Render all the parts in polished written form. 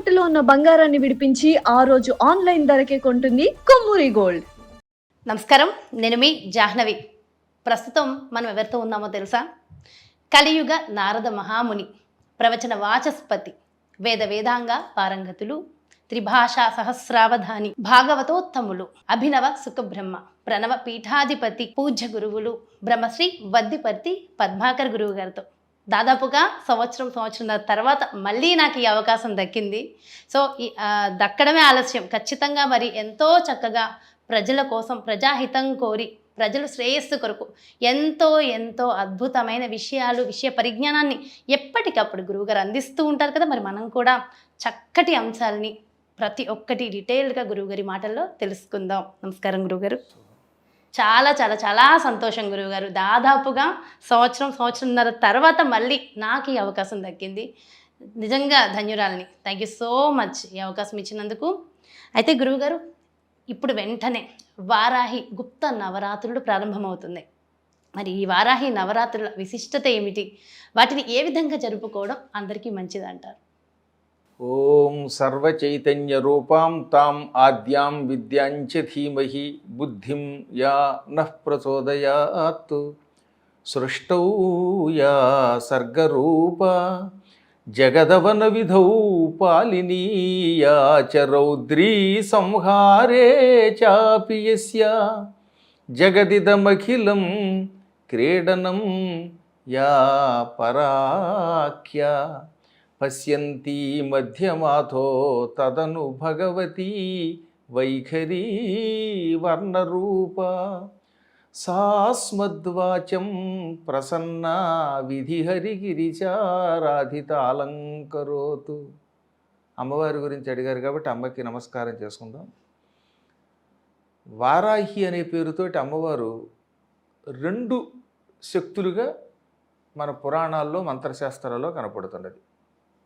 తాకట్టులో ఉన్న బంగారాన్ని విడిపించి ఆ రోజు ఆన్లైన్ ధరకే కొంటుంది కొమ్మూరి గోల్డ్. నమస్కారం, నేను మీ జాహ్నవి. ప్రస్తుతం మనం ఎవరితో ఉన్నామో తెలుసా? కలియుగ నారద మహాముని, ప్రవచన వాచస్పతి, వేద వేదాంగ పారంగతులు, త్రిభాషా సహస్రావధాని, భాగవతోత్తములు, అభినవ సుఖబ్రహ్మ, ప్రణవ పీఠాధిపతి, పూజ్య గురువులు బ్రహ్మశ్రీ వద్దిపర్తి పద్మాకర్ గురువు గారితో దాదాపుగా సంవత్సరం తర్వాత మళ్ళీ నాకు ఈ అవకాశం దక్కింది. సో దక్కడమే ఆలస్యం. ఖచ్చితంగా మరి ఎంతో చక్కగా ప్రజల కోసం, ప్రజాహితం కోరి, ప్రజల శ్రేయస్సు కొరకు ఎంతో అద్భుతమైన విషయ పరిజ్ఞానాన్ని ఎప్పటికప్పుడు గురువుగారు అందిస్తూ ఉంటారు కదా. మరి మనం కూడా చక్కటి అంశాలని ప్రతి ఒక్కటి డీటెయిల్గా గురువుగారి మాటల్లో తెలుసుకుందాం. నమస్కారం గురువుగారు. చాలా చాలా చాలా సంతోషం గురువుగారు. దాదాపుగా సంవత్సరంన్నర తర్వాత మళ్ళీ నాకు ఈ అవకాశం దక్కింది. నిజంగా ధన్యురాలని. థ్యాంక్ యూ సో మచ్ ఈ అవకాశం ఇచ్చినందుకు. అయితే గురువుగారు, ఇప్పుడు వెంటనే వారాహి గుప్త నవరాత్రులు ప్రారంభమవుతున్నాయి. మరి ఈ వారాహి నవరాత్రుల విశిష్టత ఏమిటి? వాటిని ఏ విధంగా జరుపుకోవడం అందరికీ మంచిదంటారు? ఓం సర్వచైతన్య రూపాం తాం ఆద్యాం విద్యాంచ ధీమహి బుద్ధిం యా నః ప్రచోదయాత్ సృష్టౌ యా సర్గరూప జగదవన విధౌ పాలినీయా చ రౌద్రీ సంహారే చాపి యస్య జగదిదమఖిలం క్రీడనం యా పరాఖ్య పశ్యంతి మధ్యమాథో తదను భగవతి వైఖరీ వర్ణరూప సాస్మద్వాచం ప్రసన్నా విధిహరిగిరిచారాధితాలంకరోతు. అమ్మవారి గురించి అడిగారు కాబట్టి అమ్మకి నమస్కారం చేసుకుందాం. వారాహి అనే పేరుతోటి అమ్మవారు రెండు శక్తులుగా మన పురాణాల్లో మంత్రశాస్త్రాల్లో కనపడుతున్నది.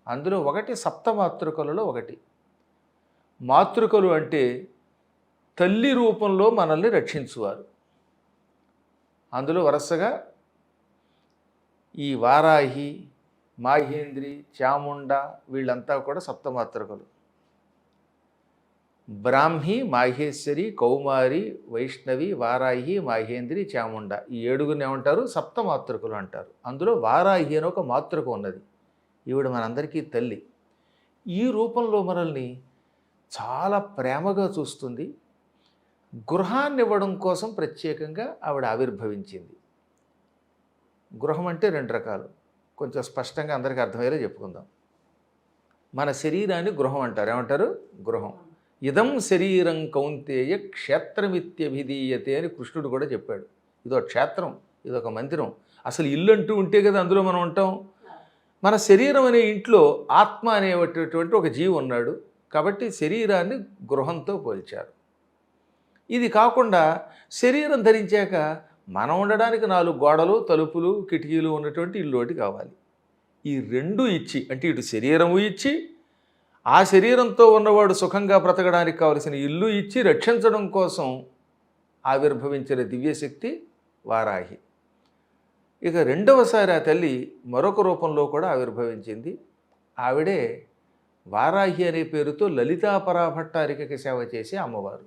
అందులో ఒకటి సప్తమాతృకలలో ఒకటి. మాతృకలు అంటే తల్లి రూపంలో మనల్ని రక్షించువారు. అందులో వరుసగా ఈ వారాహి, మాహేంద్రి, చాముండ వీళ్ళంతా కూడా సప్తమాతృకలు. బ్రాహ్మి, మాహేశ్వరి, కౌమారి, వైష్ణవి, వారాహి, మాహేంద్రి, చాముండ ఈ ఏడుగురిని ఏమంటారు? సప్తమాతృకలు అంటారు. అందులో వారాహి అని ఒక మాతృక ఉన్నది. ఈవిడ మనందరికీ తల్లి. ఈ రూపంలో మనల్ని చాలా ప్రేమగా చూస్తుంది. గృహాన్ని ఇవ్వడం కోసం ప్రత్యేకంగా ఆవిడ ఆవిర్భవించింది. గృహం అంటే రెండు రకాలు, కొంచెం స్పష్టంగా అందరికీ అర్థమయ్యేలా చెప్పుకుందాం. మన శరీరాన్ని గృహం అంటారు. ఏమంటారు? గృహం. ఇదం శరీరం కౌంతేయ క్షేత్రమిత్యభిధీయతే అని కృష్ణుడు కూడా చెప్పాడు. ఇదొక క్షేత్రం, ఇదొక మందిరం. అసలు ఇల్లు అంటూ ఉంటే కదా అందులో మనం ఉంటాం. మన శరీరం అనే ఇంట్లో ఆత్మ అనేటటువంటి ఒక జీవి ఉన్నాడు. కాబట్టి శరీరాన్ని గృహంతో పోల్చారు. ఇది కాకుండా శరీరం ధరించాక మనం ఉండడానికి 4 గోడలు, తలుపులు, కిటికీలు ఉన్నటువంటి ఇల్లు ఒకటి కావాలి. ఈ రెండు ఇచ్చి, అంటే ఇటు శరీరము ఇచ్చి, ఆ శరీరంతో ఉన్నవాడు సుఖంగా బ్రతకడానికి కావలసిన ఇల్లు ఇచ్చి రక్షించడం కోసం ఆవిర్భవించిన దివ్యశక్తి వారాహి. ఇక రెండవసారి ఆ తల్లి మరొక రూపంలో కూడా ఆవిర్భవించింది. ఆవిడే వారాహి అనే పేరుతో లలితా పరాభట్టారికకి సేవ చేసే అమ్మవారు.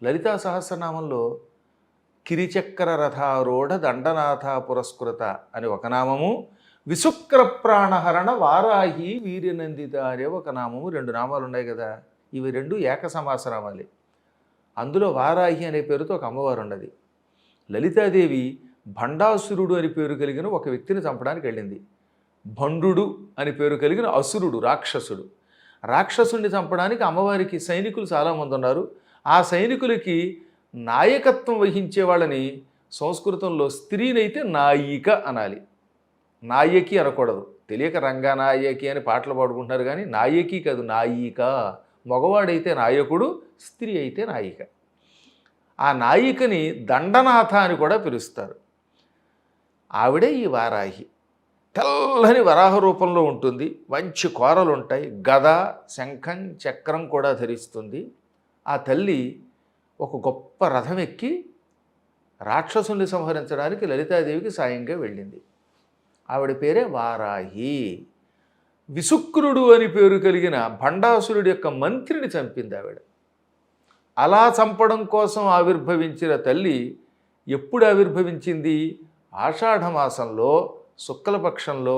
లలితా సహస్రనామంలో కిరిచక్ర రథారూఢ దండనాథ పురస్కృత అని ఒక నామము, విశుక్ర ప్రాణహరణ వారాహి వీర్యనందిత అనే ఒక నామము, 2 నామాలు ఉన్నాయి కదా. ఇవి 2 ఏక సమాసనామాలే. అందులో వారాహి అనే పేరుతో ఒక అమ్మవారు ఉన్నది. లలితాదేవి భండాసురుడు అని పేరు కలిగిన ఒక వ్యక్తిని చంపడానికి వెళ్ళింది. భండు అని పేరు కలిగిన అసురుడు, రాక్షసుడు. రాక్షసుడిని చంపడానికి అమ్మవారికి సైనికులు చాలామంది ఉన్నారు. ఆ సైనికులకి నాయకత్వం వహించే వాళ్ళని సంస్కృతంలో స్త్రీనైతే నాయిక అనాలి, నాయకి అనకూడదు. తెలియక రంగనాయకి అని పాటలు పాడుకుంటున్నారు కానీ నాయకి కాదు, నాయిక. మగవాడైతే నాయకుడు, స్త్రీ అయితే నాయిక. ఆ నాయికని దండనాథ అని కూడా పిలుస్తారు. ఆవిడే ఈ వారాహి. తెల్లని వరాహ రూపంలో ఉంటుంది. మంచి కోరలు ఉంటాయి. గద, శంఖం, చక్రం కూడా ధరిస్తుంది. ఆ తల్లి ఒక గొప్ప రథం ఎక్కి రాక్షసుని సంహరించడానికి లలితాదేవికి సాయంగా వెళ్ళింది. ఆవిడ పేరే వారాహి. విసుక్రుడు అని పేరు కలిగిన భండాసురుడి యొక్క మంత్రిని చంపింది ఆవిడ. అలా చంపడం కోసం ఆవిర్భవించిన తల్లి ఎప్పుడు ఆవిర్భవించింది? ఆషాఢమాసంలో శుక్లపక్షంలో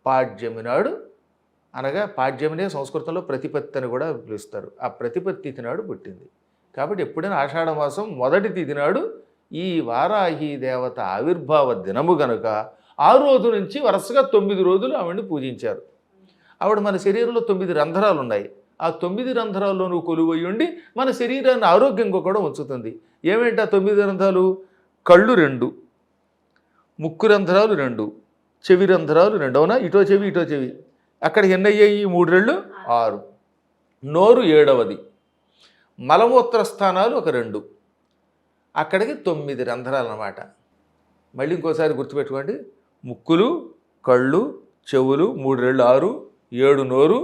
పాడ్యమి నాడు, అనగా పాడ్యమినే సంస్కృతంలో ప్రతిపత్తి అని కూడా పిలుస్తారు. ఆ ప్రతిపత్తి తిథి నాడు పుట్టింది. కాబట్టి ఎప్పుడైనా ఆషాఢమాసం మొదటి తిథి నాడు ఈ వారాహి దేవత ఆవిర్భావ దినము గనుక ఆ రోజు నుంచి వరుసగా 9 రోజులు ఆవిడని పూజించారు. ఆవిడ మన శరీరంలో 9 రంధ్రాలు ఉన్నాయి. ఆ 9 రంధ్రాల్లో నువ్వు కొలువై ఉండి మన శరీరాన్ని ఆరోగ్యంగా కూడా ఉంచుతుంది. ఏమేంటి ఆ 9 రంధ్రాలు? కళ్ళు 2, ముక్కు రంధ్రాలు 2, చెవి రంధ్రాలు 2, అవునా? ఇటో చెవి ఇటో చెవి. అక్కడ ఎన్ని అయ్యాయి? 3 రెళ్ళు 6. నోరు 7వది. మలమూత్ర స్థానాలు ఒక 2. అక్కడికి 9 రంధ్రాలు అన్నమాట. మళ్ళీ ఇంకోసారి గుర్తుపెట్టుకోండి. ముక్కులు, కళ్ళు, చెవులు 3 రెళ్ళు 6, 7 నోరు,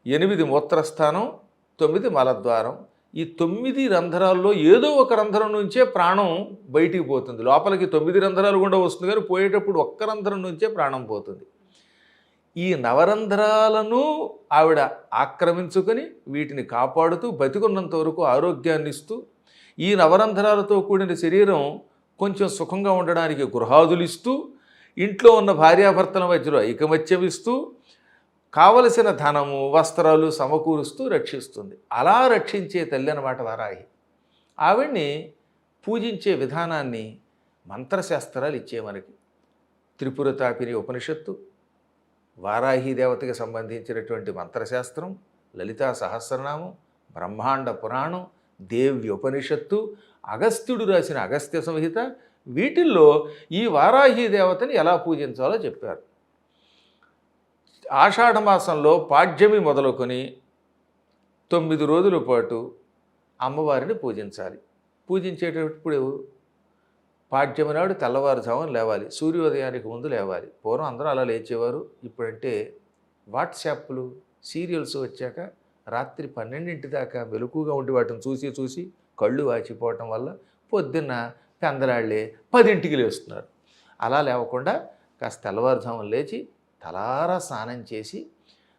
8 మూత్రస్థానం, 9 మలద్వారం. ఈ 9 రంధ్రాల్లో ఏదో ఒక రంధ్రం నుంచే ప్రాణం బయటికి పోతుంది. లోపలికి 9 రంధ్రాలు కూడా వస్తుంది, కానీ పోయేటప్పుడు ఒక్క రంధ్రం నుంచే ప్రాణం పోతుంది. ఈ నవరంధ్రాలను ఆవిడ ఆక్రమించుకొని వీటిని కాపాడుతూ బతికున్నంత వరకు ఆరోగ్యాన్ని ఇస్తూ, ఈ నవరంధ్రాలతో కూడిన శరీరం కొంచెం సుఖంగా ఉండడానికి గృహాదులు ఇస్తూ, ఇంట్లో ఉన్న భార్యాభర్తల మధ్యలో ఐకమత్యం ఇస్తూ, కావలసిన ధనము వస్త్రాలు సమకూరుస్తూ రక్షిస్తుంది. అలా రక్షించే తల్లి అన్నమాట వారాహి. ఆవిడ్ని పూజించే విధానాన్ని మంత్రశాస్త్రాలు ఇచ్చే మనకి. త్రిపురతాపిని ఉపనిషత్తు, వారాహి దేవతకి సంబంధించినటువంటి మంత్రశాస్త్రం, లలితా సహస్రనామం, బ్రహ్మాండ పురాణం, దేవ్యోపనిషత్తు, అగస్త్యుడు రాసిన అగస్త్య సంహిత, వీటిల్లో ఈ వారాహి దేవతని ఎలా పూజించాలో చెప్పారు. ఆషాఢమాసంలో పాడ్యమి మొదలుకొని 9 రోజుల పాటు అమ్మవారిని పూజించాలి. పూజించేటప్పుడు పాడ్యమి నాడు తెల్లవారుజామున లేవాలి, సూర్యోదయానికి ముందు లేవాలి. పూర్వం అందరూ అలా లేచేవారు. ఇప్పుడంటే వాట్సాప్లు, సీరియల్స్ వచ్చాక రాత్రి 12 దాకా మెలకుగా ఉండి వాటిని చూసి కళ్ళు వాచిపోవటం వల్ల పొద్దున్న పెందలాళ్లే 10ంటికి లేస్తున్నారు. అలా లేవకుండా కాస్త తెల్లవారుజామున లేచి తలారా స్నానం చేసి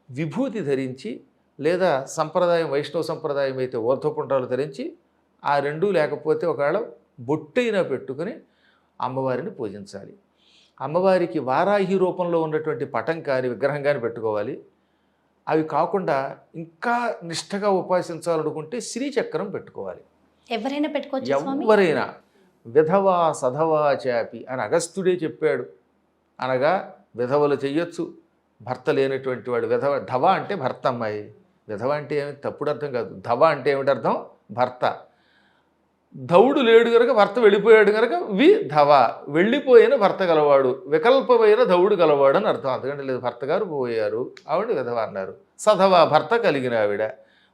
విభూతి ధరించి, లేదా సంప్రదాయం వైష్ణవ సంప్రదాయం అయితే ఊర్ధ్వపుండ్రాలు ధరించి, ఆ 2 లేకపోతే ఒకవేళ బొట్టైనా పెట్టుకుని అమ్మవారిని పూజించాలి. అమ్మవారికి వారాహి రూపంలో ఉన్నటువంటి పటం కానీ విగ్రహం కానీ పెట్టుకోవాలి. అవి కాకుండా ఇంకా నిష్ఠగా ఉపాసించాలనుకుంటే శ్రీచక్రం పెట్టుకోవాలి. ఎవరైనా పెట్టుకోవచ్చు స్వామి? ఎవరైనా. విధవా సధవా చాపి అని అగస్త్యుడే చెప్పాడు. అనగా విధవలు చెయ్యొచ్చు, భర్త లేనటువంటి వాడు. విధవ, ధవ అంటే భర్త అమ్మాయి. విధవ అంటే ఏమి తప్పుడు అర్థం కాదు. ధవ అంటే ఏమిటి అర్థం? భర్త. ధవుడు లేడు కనుక భర్త వెళ్ళిపోయాడు కనుక విధవ, వెళ్ళిపోయిన భర్త గలవాడు, వికల్పమైన ధవుడు గలవాడు అని అర్థం. అందుకంటే లేదు, భర్త గారు పోయారు, ఆవిడ విధవ అన్నారు. సధవ, భర్త కలిగిన ఆవిడ.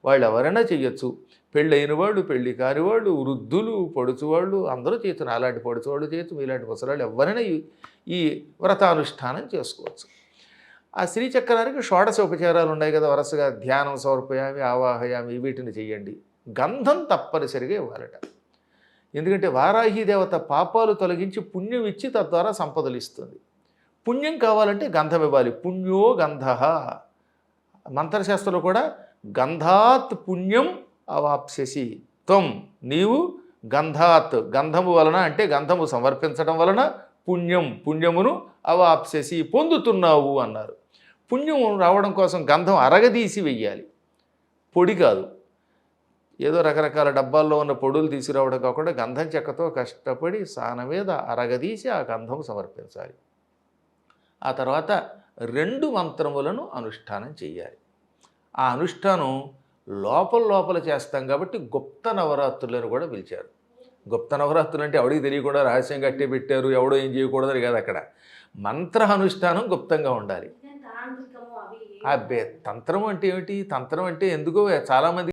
వాళ్ళు ఎవరైనా చెయ్యొచ్చు. పెళ్ళైన వాళ్ళు, పెళ్ళి కాని వాళ్ళు, వృద్ధులు, పొడుచువాళ్ళు అందరూ చేయొచ్చు. నాలాంటి పొడుచువాళ్ళు చేయొచ్చు, మీలాంటి ముసలాళ్ళు ఎవరైనా ఈ వ్రతానుష్ఠానం చేసుకోవచ్చు. ఆ శ్రీచక్రానికి షోడశ ఉపచారాలు ఉన్నాయి కదా, వరుసగా ధ్యానం, సమర్పయామి, ఆవాహయామి, వీటిని చెయ్యండి. గంధం తప్పనిసరిగా ఇవ్వాలట. ఎందుకంటే వారాహి దేవత పాపాలు తొలగించి పుణ్యం ఇచ్చి తద్వారా సంపదలు ఇస్తుంది. పుణ్యం కావాలంటే గంధం ఇవ్వాలి. పుణ్యో గంధ. మంత్రశాస్త్రంలో కూడా గంధాత్ పుణ్యం అవాప్స్యసి త్వం, నీవు గంధాత్, గంధము వలన అంటే గంధము సమర్పించడం వలన పుణ్యమును అవాప్స్యసి పొందుతున్నావు అన్నారు. పుణ్యం రావడం కోసం గంధం అరగదీసి వెయ్యాలి, పొడి కాదు. ఏదో రకరకాల డబ్బాల్లో ఉన్న పొడులు తీసుకురావడం కాకుండా గంధం చెక్కతో కష్టపడి సాన మీద అరగదీసి ఆ గంధం సమర్పించాలి. ఆ తర్వాత 2 మంత్రములను అనుష్ఠానం చేయాలి. ఆ అనుష్ఠానం లోపల చేస్తాం కాబట్టి గుప్త నవరాత్రులను కూడా పిలిచారు. గుప్త నవరాత్రులు అంటే ఎవడికి తెలియకుండా రహస్యం కట్టి పెట్టారు, ఎవడో ఏం చేయకూడదని కాదు. అక్కడ మంత్ర అనుష్ఠానం గుప్తంగా ఉండాలి. అబ్బే, తంత్రం అంటే ఏమిటి? తంత్రం అంటే ఎందుకో చాలామంది